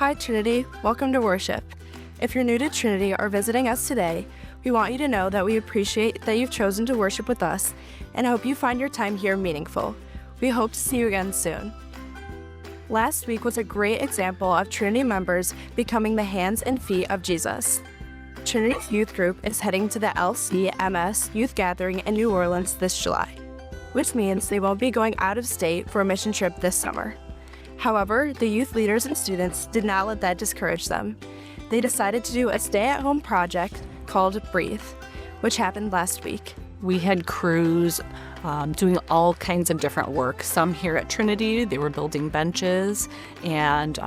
Hi Trinity, welcome to worship. If you're new to Trinity or visiting us today, we want you to know that we appreciate that you've chosen to worship with us and hope you find your time here meaningful. We hope to see you again soon. Last week was a great example of Trinity members becoming the hands and feet of Jesus. Trinity's youth group is heading to the LCMS Youth Gathering in New Orleans this July, which means they won't be going out of state for a mission trip this summer. However, the youth leaders and students did not let that discourage them. They decided to do a stay-at-home project called Breathe, which happened last week. We had crews doing all kinds of different work. Some here at Trinity, they were building benches and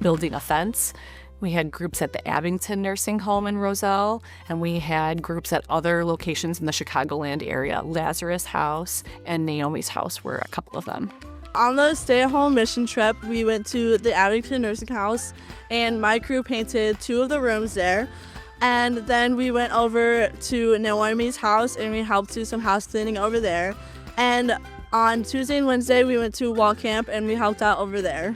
building a fence. We had groups at the Abington Nursing Home in Roselle, and we had groups at other locations in the Chicagoland area. Lazarus House and Naomi's House were a couple of them. On the stay-at-home mission trip, we went to the Abington Nursing House, and my crew painted 2 of the rooms there. And then we went over to Naomi's house, and we helped do some house cleaning over there. And on Tuesday and Wednesday, we went to wall camp, and we helped out over there.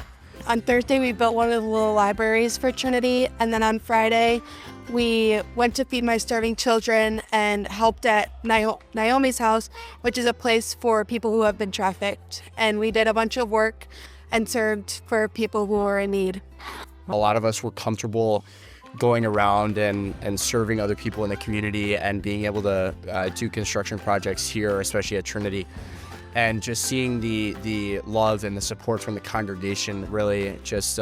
On Thursday, we built one of the little libraries for Trinity, and then on Friday, we went to feed my starving children and helped at Naomi's house, which is a place for people who have been trafficked. And we did a bunch of work and served for people who were in need. A lot of us were comfortable going around and serving other people in the community and being able to do construction projects here, especially at Trinity. And just seeing the love and the support from the congregation really just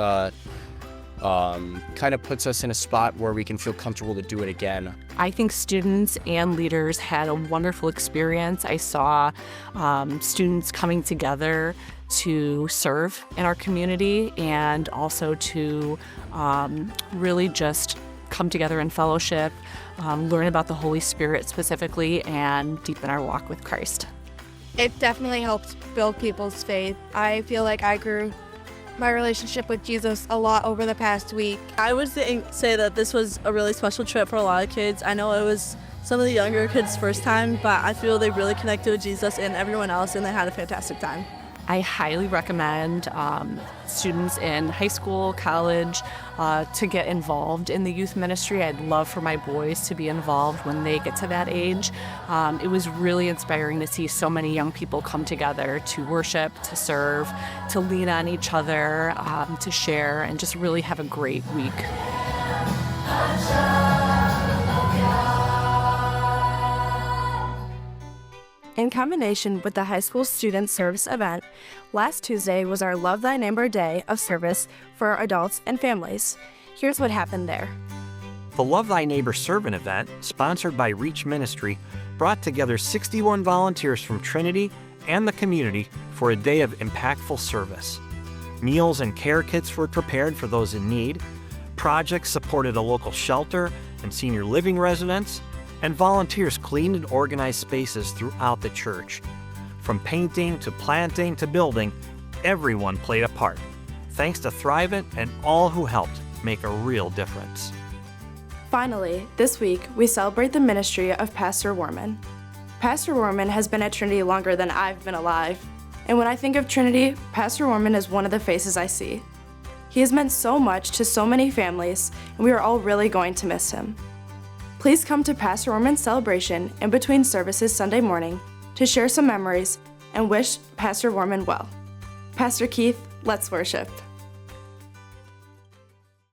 kind of puts us in a spot where we can feel comfortable to do it again. I think students and leaders had a wonderful experience. I saw students coming together to serve in our community and also to really just come together in fellowship, learn about the Holy Spirit specifically, and deepen our walk with Christ. It definitely helped build people's faith. I feel like I grew my relationship with Jesus a lot over the past week. I would say that this was a really special trip for a lot of kids. I know it was some of the younger kids' first time, but I feel they really connected with Jesus and everyone else, and they had a fantastic time. I highly recommend students in high school, college, to get involved in the youth ministry. I'd love for my boys to be involved when they get to that age. It was really inspiring to see so many young people come together to worship, to serve, to lean on each other, to share, and just really have a great week. In combination with the high school student service event, last Tuesday was our Love Thy Neighbor Day of service for adults and families. Here's what happened there. The Love Thy Neighbor Servant event, sponsored by Reach Ministry, brought together 61 volunteers from Trinity and the community for a day of impactful service. Meals and care kits were prepared for those in need. Projects supported a local shelter and senior living residents, and volunteers cleaned and organized spaces throughout the church. From painting to planting to building, everyone played a part. Thanks to Thrivent and all who helped make a real difference. Finally, this week, we celebrate the ministry of Pastor Warmann. Pastor Warmann has been at Trinity longer than I've been alive. And when I think of Trinity, Pastor Warmann is one of the faces I see. He has meant so much to so many families, and we are all really going to miss him. Please come to Pastor Warmann's celebration in between services Sunday morning to share some memories and wish Pastor Warmann well. Pastor Keith, let's worship.